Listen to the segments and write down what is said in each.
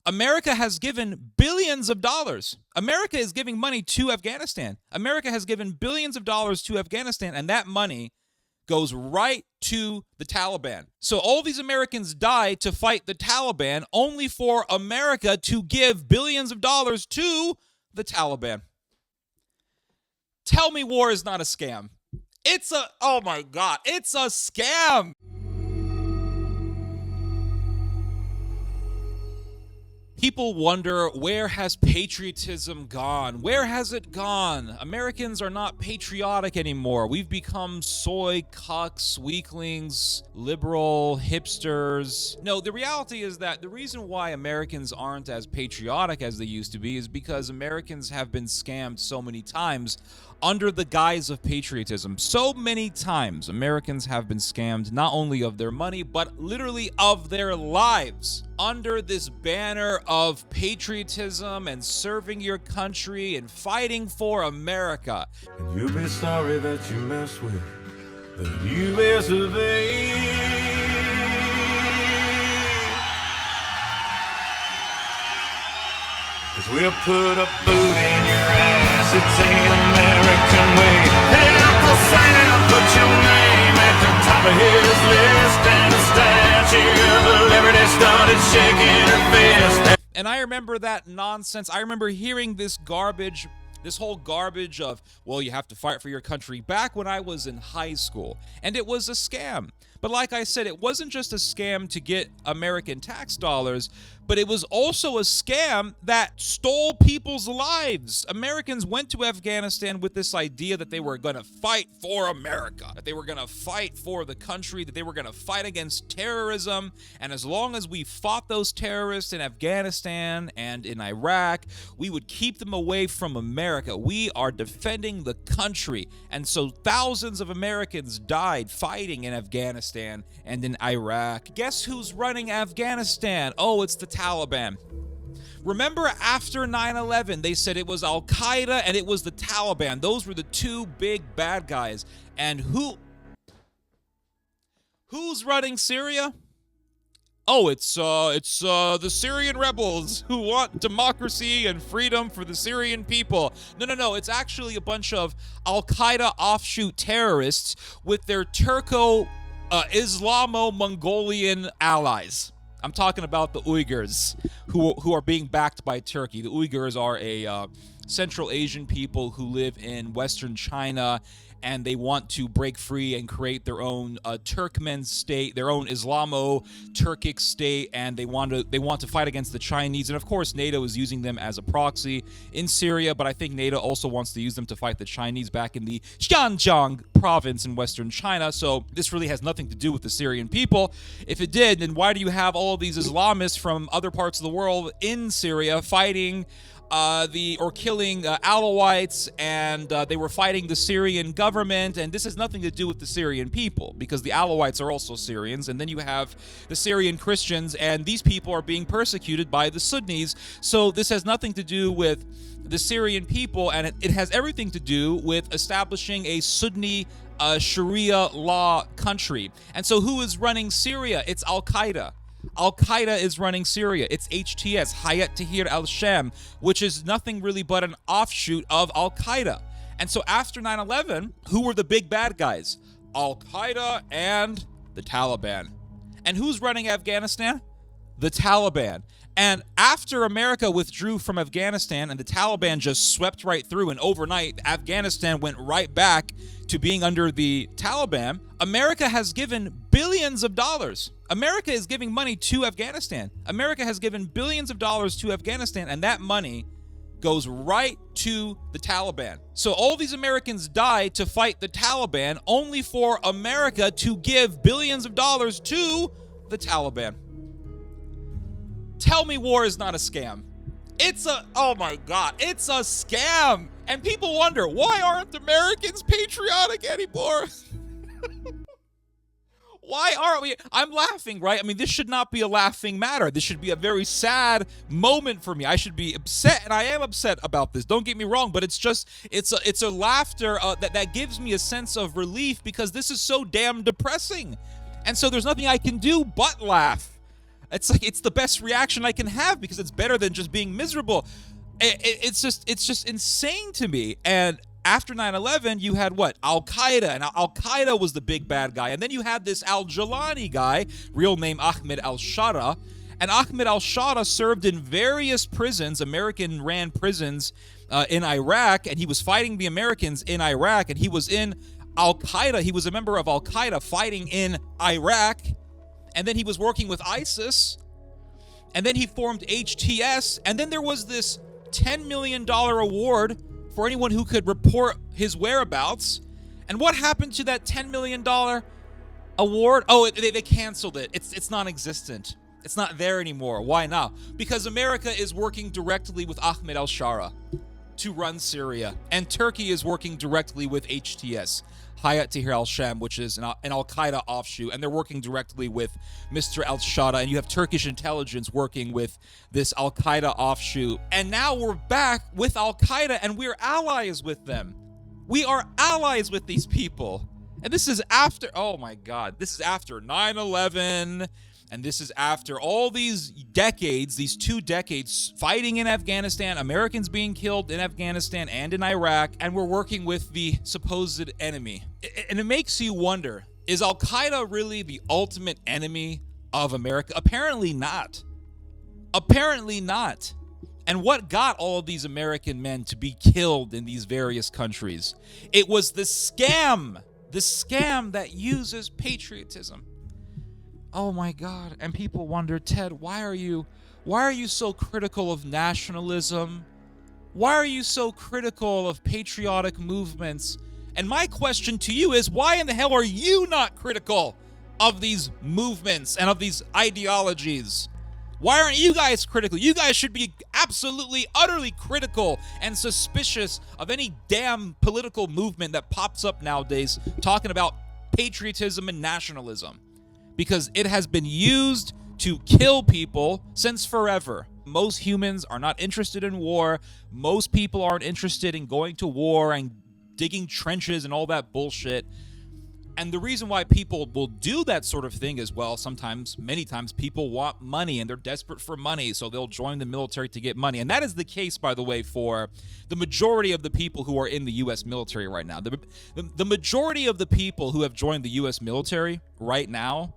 America has given billions of dollars. America is giving money to Afghanistan. America has given billions of dollars to Afghanistan, and that money goes right to the Taliban. So all these Americans die to fight the Taliban, only for America to give billions of dollars to the Taliban. Tell me war is not a scam. Oh my God, it's a scam. People wonder, where has patriotism gone? Where has it gone? Americans are not patriotic anymore. We've become soy cucks, weaklings, liberal hipsters. No, the reality is that the reason why Americans aren't as patriotic as they used to be is because Americans have been scammed so many times under the guise of patriotism. So many times Americans have been scammed not only of their money, but literally of their lives under this banner of patriotism and serving your country and fighting for America. And you'll be sorry that you mess with the US of A. 'Cause we'll put a boot in your ass, it's the American way. And Uncle Sam put your name at the top of his list, and the Statue of Liberty started shaking her fist. And I remember that nonsense. I remember hearing this garbage, this whole garbage of, well, you have to fight for your country, back when I was in high school. And it was a scam. But like I said, it wasn't just a scam to get American tax dollars, but it was also a scam that stole people's lives. Americans went to Afghanistan with this idea that they were going to fight for America, that they were going to fight for the country, that they were going to fight against terrorism. And as long as we fought those terrorists in Afghanistan and in Iraq, we would keep them away from America. We are defending the country. And so thousands of Americans died fighting in Afghanistan and in Iraq. Guess who's running Afghanistan? Oh, it's the Taliban. Remember after 9/11, they said it was Al-Qaeda and it was the Taliban. Those were the two big bad guys. And who's running Syria? Oh, it's the Syrian rebels who want democracy and freedom for the Syrian people. No. It's actually a bunch of Al-Qaeda offshoot terrorists with their Islamo-Mongolian allies. I'm talking about the Uyghurs, who are being backed by Turkey. The Uyghurs are a Central Asian people who live in Western China, and they want to break free and create their own Turkmen state, their own Islamo-Turkic state, and they want to fight against the Chinese. And of course, NATO is using them as a proxy in Syria, but I think NATO also wants to use them to fight the Chinese back in the Xinjiang province in Western China. So this really has nothing to do with the Syrian people. If it did, then why do you have all of these Islamists from other parts of the world in Syria fighting killing Alawites, and they were fighting the Syrian government, and this has nothing to do with the Syrian people, because the Alawites are also Syrians, and then you have the Syrian Christians, and these people are being persecuted by the Sunnis, so this has nothing to do with the Syrian people, and it has everything to do with establishing a Sunni Sharia law country. And so who is running Syria? It's Al-Qaeda. Al-Qaeda is running Syria. It's HTS, Hayat Tahrir al-Sham, which is nothing really but an offshoot of Al-Qaeda. And so after 9/11, who were the big bad guys? Al-Qaeda and the Taliban. And who's running Afghanistan? The Taliban. And after America withdrew from Afghanistan and the Taliban just swept right through, and overnight Afghanistan went right back to being under the Taliban, America has given billions of dollars. America is giving money to Afghanistan. America has given billions of dollars to Afghanistan, and that money goes right to the Taliban. So all these Americans die to fight the Taliban, only for America to give billions of dollars to the Taliban. Tell me war is not a scam. Oh my God, it's a scam. And people wonder, why aren't Americans patriotic anymore? Why aren't we? I'm laughing, right? I mean, this should not be a laughing matter. This should be a very sad moment for me. I should be upset, and I am upset about this. Don't get me wrong, but it's a laughter that gives me a sense of relief, because this is so damn depressing. And so there's nothing I can do but laugh. It's like it's the best reaction I can have because it's better than just being miserable. It's just insane to me. And after 9/11, you had what? Al-Qaeda, and Al-Qaeda was the big bad guy. And then you had this Al-Jilani guy, real name Ahmed al-Shara. And Ahmed al-Shara served in various prisons, American-ran prisons in Iraq, and he was fighting the Americans in Iraq, and he was in Al-Qaeda. He was a member of Al-Qaeda fighting in Iraq. And then he was working with ISIS, and then he formed HTS, and then there was this $10 million award for anyone who could report his whereabouts. And what happened to that $10 million award? Oh, they canceled it. It's non-existent. It's not there anymore. Why now? Because America is working directly with Ahmed al-Shara to run Syria, and Turkey is working directly with HTS. Hayat Tahrir al-Sham, which is an al-Qaeda offshoot, and they're working directly with Mr. al-Shara, and you have Turkish intelligence working with this al-Qaeda offshoot. And now we're back with al-Qaeda, and we're allies with them. We are allies with these people. And this is after, oh my God, this is after 9/11, and this is after all these decades, these 2 decades fighting in Afghanistan, Americans being killed in Afghanistan and in Iraq, and we're working with the supposed enemy. And it makes you wonder, is Al-Qaeda really the ultimate enemy of America? Apparently not. Apparently not. And what got all of these American men to be killed in these various countries? It was the scam that uses patriotism. Oh my God. And people wonder, Ted, why are you so critical of nationalism? Why are you so critical of patriotic movements? And my question to you is, why in the hell are you not critical of these movements and of these ideologies? Why aren't you guys critical? You guys should be absolutely, utterly critical and suspicious of any damn political movement that pops up nowadays talking about patriotism and nationalism, because it has been used to kill people since forever. Most humans are not interested in war. Most people aren't interested in going to war and digging trenches and all that bullshit. And the reason why people will do that sort of thing is, well, sometimes, many times, people want money and they're desperate for money, so they'll join the military to get money. And that is the case, by the way, for the majority of the people who are in the U.S. military right now. The majority of the people who have joined the U.S. military right now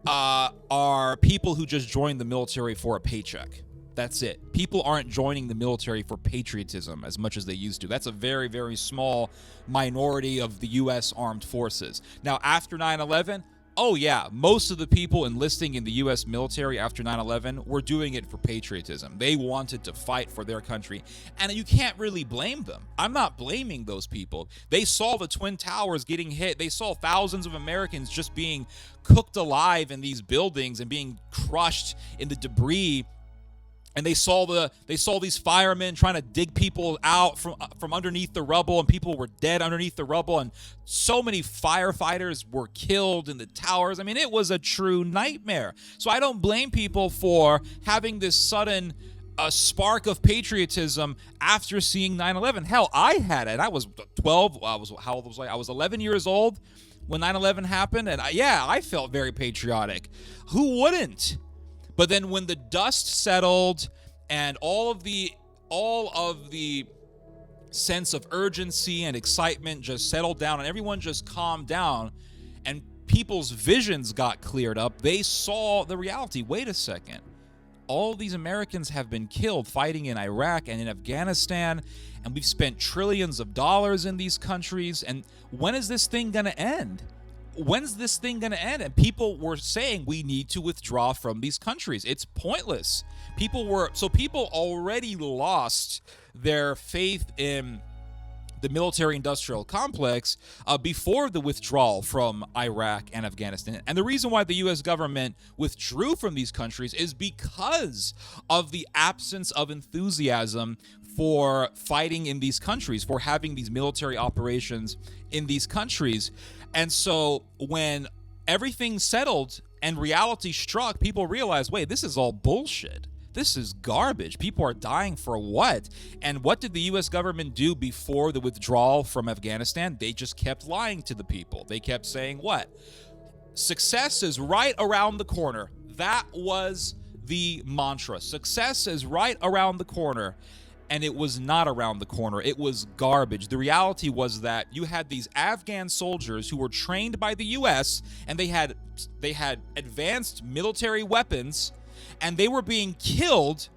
are people who just joined the military for a paycheck. That's it. People aren't joining the military for patriotism as much as they used to. That's a very, very small minority of the U.S. armed forces. Now, after 9/11, oh yeah, most of the people enlisting in the U.S. military after 9/11 were doing it for patriotism. They wanted to fight for their country, and you can't really blame them. I'm not blaming those people. They saw the Twin Towers getting hit. They saw thousands of Americans just being cooked alive in these buildings and being crushed in the debris. And they saw these firemen trying to dig people out from underneath the rubble, and people were dead underneath the rubble, and so many firefighters were killed in the towers. I mean, it was a true nightmare. So I don't blame people for having this sudden spark of patriotism after seeing 9/11. Hell, I had it. I was 12. How old was I? I was 11 years old when 9/11 happened, and I felt very patriotic. Who wouldn't? But then when the dust settled and all of the sense of urgency and excitement just settled down and everyone just calmed down and people's visions got cleared up, they saw the reality. Wait a second. All these Americans have been killed fighting in Iraq and in Afghanistan, and we've spent trillions of dollars in these countries. And when is this thing going to end? When's this thing going to end? And people were saying we need to withdraw from these countries. It's pointless. People already lost their faith in the military-industrial complex before the withdrawal from Iraq and Afghanistan. And the reason why the U.S. government withdrew from these countries is because of the absence of enthusiasm for fighting in these countries, for having these military operations in these countries. And so when everything settled and reality struck, people realized, wait, this is all bullshit. This is garbage. People are dying for what? And what did the U.S. government do before the withdrawal from Afghanistan? They just kept lying to the people. They kept saying what? Success is right around the corner. That was the mantra. Success is right around the corner. And it was not around the corner. It was garbage. The reality was that you had these Afghan soldiers who were trained by the U.S. and they had advanced military weapons, and they were being killed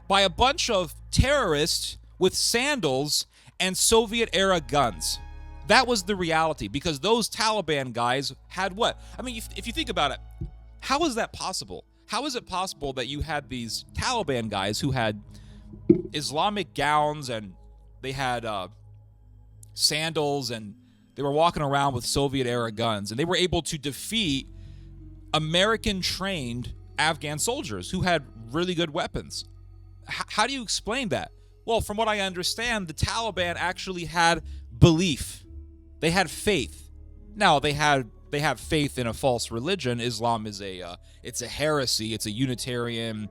by a bunch of terrorists with sandals and Soviet-era guns. That was the reality, because those Taliban guys had what? I mean, if you think about it, how is that possible? How is it possible that you had these Taliban guys who had Islamic gowns and they had sandals and they were walking around with Soviet-era guns, and they were able to defeat American-trained Afghan soldiers who had really good weapons? How do you explain that? Well, from what I understand, the Taliban actually had belief. They had faith. Now, they have faith in a false religion. Islam is it's a heresy. It's a Unitarian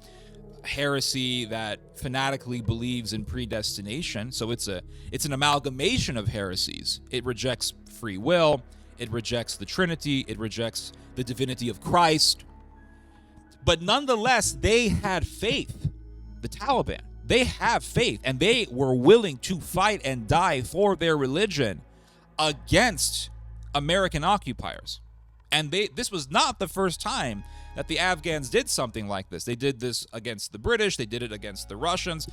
heresy that fanatically believes in predestination. So it's an amalgamation of heresies. It rejects free will. It rejects the Trinity. It rejects the divinity of Christ. But nonetheless, they had faith. The Taliban, they have faith, and they were willing to fight and die for their religion against American occupiers. And this was not the first time that the Afghans did something like this. They did this against the British. They did it against the Russians.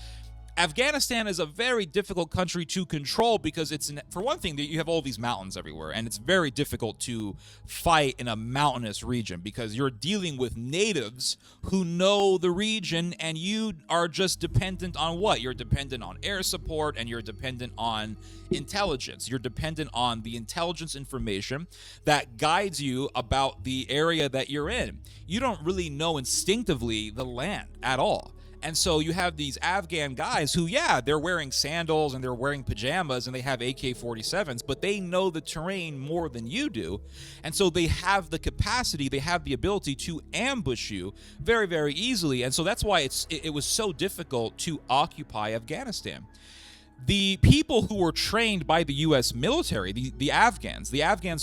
Afghanistan is a very difficult country to control because for one thing, you have all these mountains everywhere, and it's very difficult to fight in a mountainous region because you're dealing with natives who know the region, and you are just dependent on what? You're dependent on air support, and you're dependent on intelligence. You're dependent on the intelligence information that guides you about the area that you're in. You don't really know instinctively the land at all. And so you have these Afghan guys who, yeah, they're wearing sandals and they're wearing pajamas and they have AK-47s, but they know the terrain more than you do. And so they have the capacity, they have the ability to ambush you very, very easily. And so that's why it was so difficult to occupy Afghanistan. The people who were trained by the U.S. military, the Afghans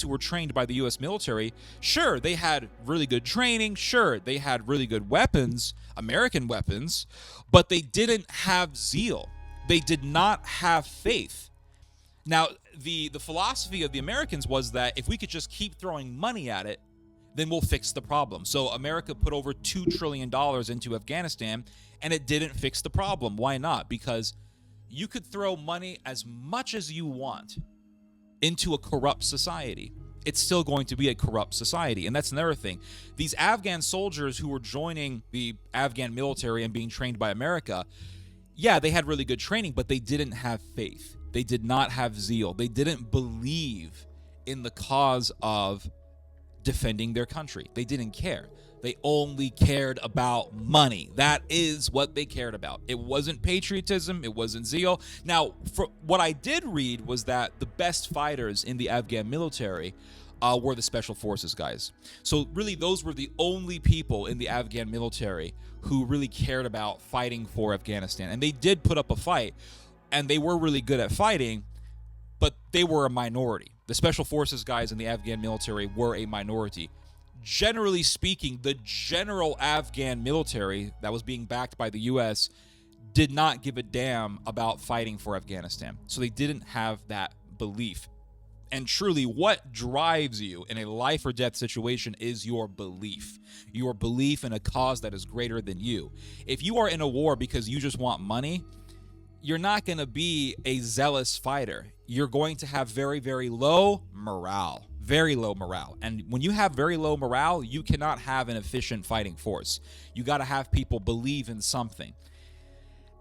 who were trained by the U.S. military, sure, they had really good training. Sure, they had really good weapons, American weapons, but they didn't have zeal. They did not have faith. Now, the philosophy of the Americans was that if we could just keep throwing money at it, then we'll fix the problem. So America put over $2 trillion into Afghanistan, and it didn't fix the problem. Why not? Because you could throw money as much as you want into a corrupt society. It's still going to be a corrupt society. And that's another thing. These Afghan soldiers who were joining the Afghan military and being trained by America, yeah, they had really good training, but they didn't have faith. They did not have zeal. They didn't believe in the cause of defending their country. They didn't care. They only cared about money. That is what they cared about. It wasn't patriotism. It wasn't zeal. Now, for what I did read was that the best fighters in the Afghan military were the special forces guys. So really, those were the only people in the Afghan military who really cared about fighting for Afghanistan. And they did put up a fight, and they were really good at fighting, but they were a minority. The special forces guys in the Afghan military were a minority. Generally speaking, the general Afghan military that was being backed by the U.S. did not give a damn about fighting for Afghanistan. So they didn't have that belief. And truly, what drives you in a life or death situation is your belief in a cause that is greater than you. If you are in a war because you just want money, you're not going to be a zealous fighter. You're going to have very, very low morale. Very low morale. And when you have very low morale, you cannot have an efficient fighting force. You got to have people believe in something.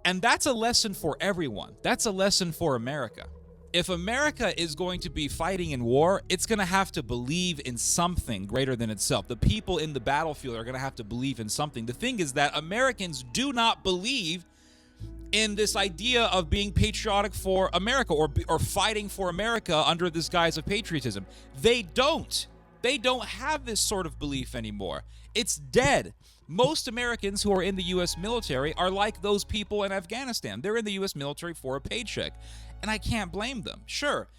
And that's a lesson for everyone. That's a lesson for America. If America is going to be fighting in war, it's going to have to believe in something greater than itself. The people in the battlefield are going to have to believe in something. The thing is that Americans do not believe in this idea of being patriotic for America or fighting for America under this guise of patriotism. They don't have this sort of belief anymore. It's dead. Most Americans who are in the U.S. military are like those people in Afghanistan. They're in the U.S. military for a paycheck, and I can't blame them. Sure,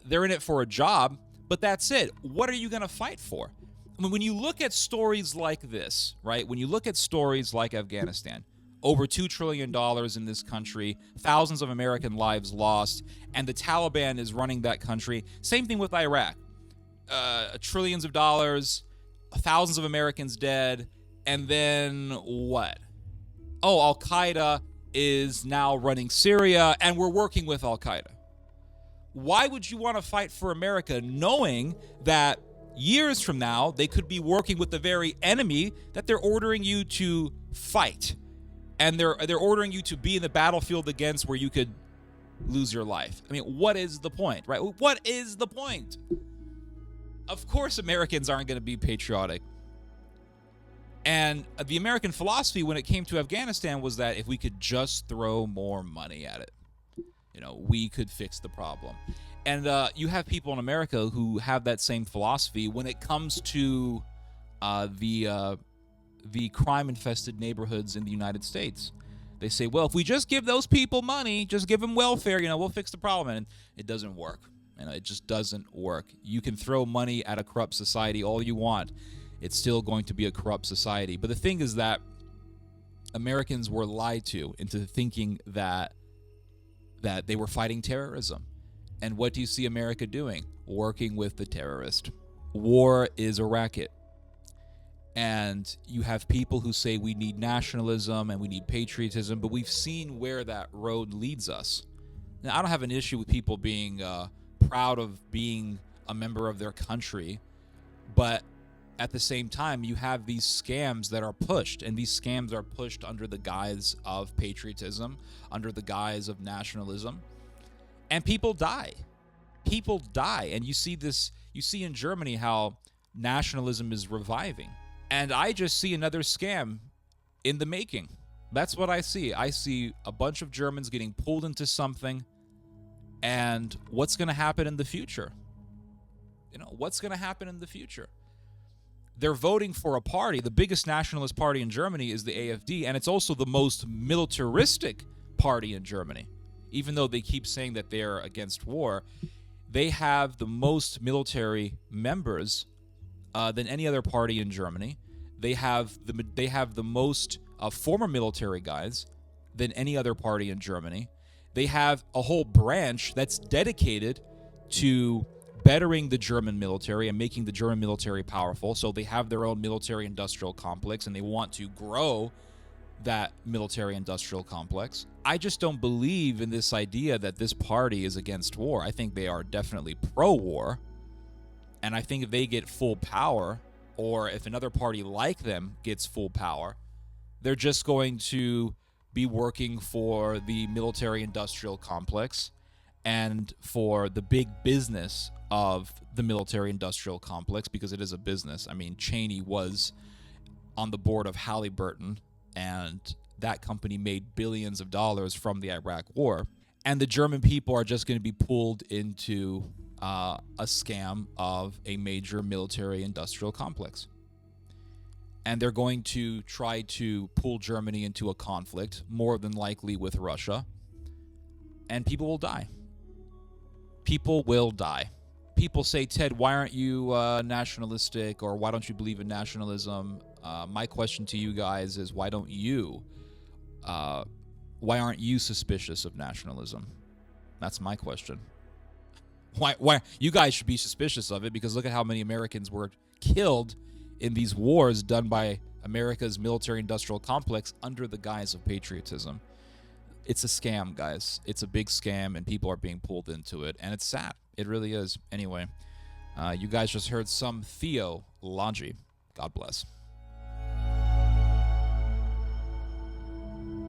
they're in it for a job, but that's it. What are you going to fight for? I mean, when you look at stories like this, right? When you look at stories like Afghanistan, over $2 trillion in this country, thousands of American lives lost, and the Taliban is running that country. Same thing with Iraq. Trillions of dollars, thousands of Americans dead, and then what? Oh, Al-Qaeda is now running Syria, and we're working with Al-Qaeda. Why would you want to fight for America knowing that years from now they could be working with the very enemy that they're ordering you to fight? And they're ordering you to be in the battlefield against, where you could lose your life. I mean, what is the point, right? What is the point? Of course, Americans aren't going to be patriotic. And the American philosophy when it came to Afghanistan was that if we could just throw more money at it, we could fix the problem. And you have people in America who have that same philosophy when it comes to the crime-infested neighborhoods in the United States. They say, well, if we just give those people money, just give them welfare, we'll fix the problem. And it doesn't work. It just doesn't work. You can throw money at a corrupt society all you want. It's still going to be a corrupt society. But the thing is that Americans were lied to into thinking that they were fighting terrorism. And what do you see America doing? Working with the terrorist. War is a racket. And you have people who say we need nationalism and we need patriotism, but we've seen where that road leads us. Now, I don't have an issue with people being proud of being a member of their country, but at the same time, you have these scams that are pushed, and these scams are pushed under the guise of patriotism, under the guise of nationalism, and people die. People die, and you see in Germany how nationalism is reviving. And I just see another scam in the making. That's what I see. I see a bunch of Germans getting pulled into something, and what's going to happen in the future? What's going to happen in the future? They're voting for a party. The biggest nationalist party in Germany is the AfD, and it's also the most militaristic party in Germany. Even though they keep saying that they're against war, they have the most military members than any other party in Germany. They have the most former military guys than any other party in Germany. They have a whole branch that's dedicated to bettering the German military and making the German military powerful. So they have their own military-industrial complex, and they want to grow that military-industrial complex. I just don't believe in this idea that this party is against war. I think they are definitely pro-war. And I think if they get full power, or if another party like them gets full power, they're just going to be working for the military-industrial complex and for the big business of the military-industrial complex, because it is a business. I mean, Cheney was on the board of Halliburton, and that company made billions of dollars from the Iraq War. And the German people are just going to be pulled into a scam of a major military-industrial complex. And they're going to try to pull Germany into a conflict, more than likely with Russia. And people will die. People will die. People say, Ted, why aren't you nationalistic, or why don't you believe in nationalism? My question to you guys is, why aren't you suspicious of nationalism? That's my question. Why you guys should be suspicious of it, because look at how many Americans were killed in these wars done by America's military-industrial complex under the guise of patriotism. It's a scam, guys. It's a big scam, and people are being pulled into it, and it's sad. It really is. Anyway, you guys just heard some theology. God bless.